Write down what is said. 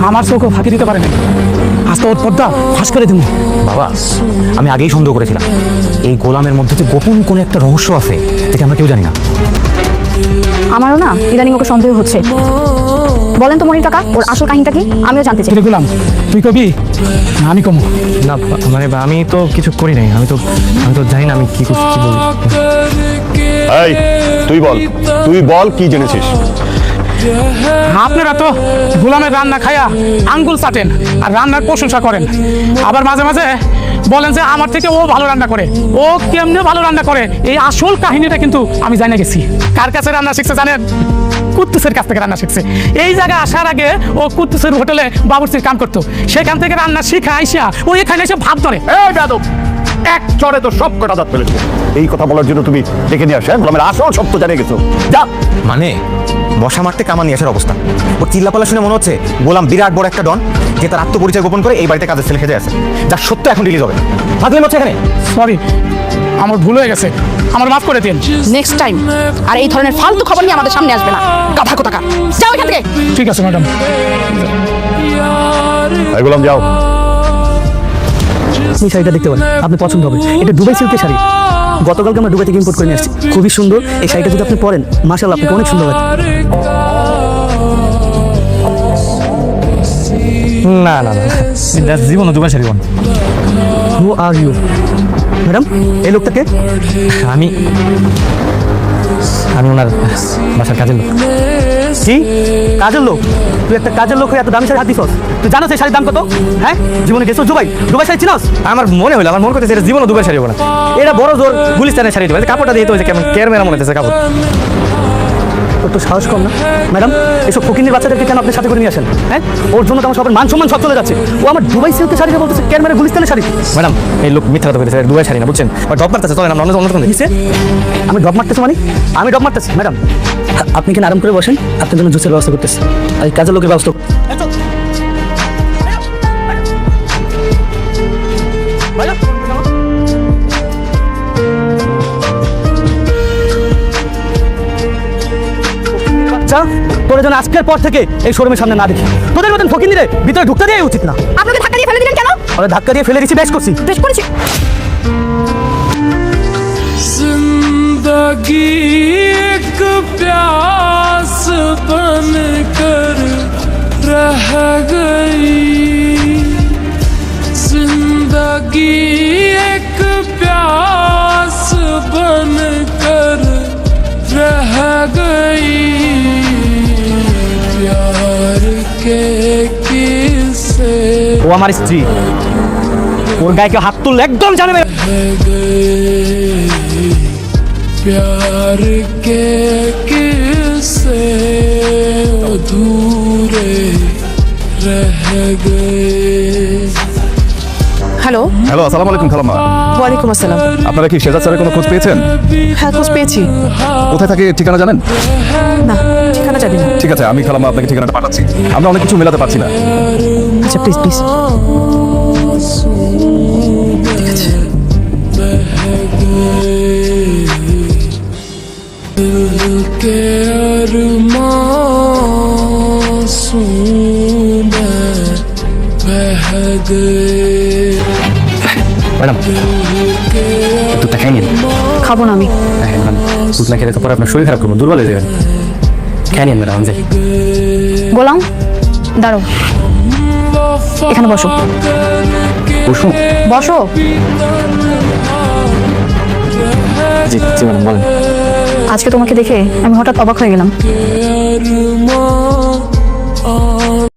আমার চোখও ফাঁকি দিতে পারে না। আজ তো ওর পর্দা ফাঁস করে দেবো। বাবা, আমি আগেই সন্দেহ করেছিলাম এই গোলামের মধ্যে যে গোপন কোনো একটা রহস্য আছে যেটা আমরা কেউ জানি না। আমারও না ইদানিং ওকে সন্দেহ হচ্ছে। বলেন তো মনির কাকা, ওর আসল কাহিনীটা কি? আমিও জানতে চাই। গোলাম, তুই কবি না আমি কমু? না মানে আমি তো কিছু করি নাই, আমি তো জানি না আমি কি করছি, কি বলি। এই তুই বল কি জেনেছিস? আপনারা তো গোলামের রান্না খায়া আঙ্গুল চাটেন আর রান্নার প্রশংসা করেন, আবার মাঝে মাঝে বলেন যে আমার থেকে ও ভালো রান্না করে। ও কেমনে ভালো রান্না করে এই আসল কাহিনীটা কিন্তু আমি জানে গেছি। কার কাছে রান্না শিখছে জানেন? কুদ্দুসের কাছ থেকে রান্না শিখছে। এই জায়গায় আসার আগে ও কুদ্দুসের হোটেলে বাবুর্চির কাম করতো, সেখান থেকে রান্না শিখা আইসা ও এখানে এসে ভাত ধরে। এই বেয়াদব, এক চড়ে তো সব কটা দাঁত ফেলেছো। এই কথা বলার জন্য তুমি ডেকে নিয়ে আসেন গোলামের আসল সত্য জানিয়ে গেছো। যা। মানে মশা মারতে কামান নিয়ে আসার অবস্থা। ও চিল্লাপালা শুনে মনে হচ্ছে গোলাম বিরাট বড় একটা ডন যে তার আত্মপরিচয় গোপন করে এই বাড়িতে কাজের ছেলে খেতে আছে, যার সত্য এখন রিলিজ হবে। ফাজলামি হচ্ছে এখানে। সরি, আমার ভুল হয়ে গেছে, আমার মাফ করে দিন। নেক্সট টাইম আর এই ধরনের ফালতু খবর নিয়ে আমাদের সামনে আসবে না। কথা কোথাকার, যাও এখান থেকে। ঠিক আছে ম্যাডাম। এই গোলাম যাও। এই শাড়িটা দেখতে পারেন, আপনি পছন্দ হবে। এটা দুবাই সিল্কের শাড়ি, গতকালকে আমরা দুবাই থেকে ইম্পোর্ট করে নিয়ে আসছি। খুবই সুন্দর। এই শাড়িটা যদি আপনি পরেন, মাশাআল্লাহ, আপনাকে অনেক সুন্দর লাগে। না না না, জীবন দুবার শাড়ি বোন। হু আর ইউ? ম্যাডাম, এই লোকটাকে? আমি ওনার বাসার কাজের লোক। কি কাজের লোক? তুই একটা কাজের লোক হয়ে এত দামি শাড়ি হাত দিছস? তুই জানোস এই শাড়ির দাম কত? হ্যাঁ, জীবনে গেছো দুবাই? দুবাই শাড়ি চিনস? আমার মনে করতেছে এটা জীবনও দুবার শাড়ি হবে না। এটা বড় জোর গুলিস্তানের শাড়ি দেবে। কাপড়টা দিয়ে তো কেমন কেরমেরা মনে হচ্ছে কাপড়। তোর তো সাহস কম না? ম্যাডাম, এসব ফকিন্নির বাচ্চাদেরকে কেন আপনার সাথে করে নিয়ে আসেন? হ্যাঁ, ওর জন্য তো আমার সবার মান সম্মান সব চলে যাচ্ছে। ও আমার দুবাই সিল্কের শাড়ি বলতেছে কেরমেরা গুলিস্তানের শাড়ি। ম্যাডাম, এই লোক মিথ্যা কথা বলেছে, দুবার শাড়ি না, বুঝছেন? ডব মারতেছে, চলেন আমরা অন্য কোনো কিসে? আমি ড্রপ মারতেছি মানে? আমি ড্রপ মারতেছি? ম্যাডাম, আপনি কেন আরাম করে বসেন, আপনার জন্য জুসের ব্যবস্থা করতেছি। আর এই কাজের লোকের ব্যবস্থা। তোর জন্য আজকের পর থেকে এই শোরুমের সামনে না দেখি। তোদের মতন ফকিন্নিরে ভিতরে ঢুকতে দেওয়াই উচিত না। আপনাকে ধাক্কা দিয়ে ফেলে দিলেন কেন? আরে ধাক্কা দিয়ে ফেলে দিচ্ছি, বেশ করছি। বেশ করেছি। जिंदगी एक प्यास बन कर रह गई, जिंदगी एक प्यास बन कर रह गई, प्यार के किस्से ও আমার স্ত্রী, ওর গায়ে কেউ হাত তুললে একদম জানে না। प्यार के किस्से अधूरे रह गए। হ্যালো। হ্যালো, আসসালামু আলাইকুম খালাম্মা। ওয়ালাইকুম আসসালাম। আপনারা কি শেজাদ স্যারের কোনো খোঁজ পেয়েছেন? হ্যাঁ, খোঁজ পেয়েছি। কোথায় থাকে ঠিকানা জানেন? না, ঠিকানা জানি না। ঠিক আছে, আমি খালাম্মা আপনাকে ঠিকানাটা পাঠাচ্ছি। আমরা অনেক কিছু মেলাতে পারছি না। আচ্ছা, প্লিজ প্লিজ। दिल के अरमां में बह गए। ম্যাডাম, দুধটা খাই নিন। খাবো না আমি। হ্যাঁ ম্যাডাম, দুধ না খেলে তো পরে আপনার শরীর খারাপ করবো, দুর্বল হয়ে যাবেন। খাই নিন ম্যাডাম, যাই। গোলাম, দাঁড়ো, এখানে বসো। বসুন। বসো। জি জি ম্যাডাম, বলেন। আজকে তোমাকে দেখে আমি হঠাৎ অবাক হয়ে গেলাম। अरमां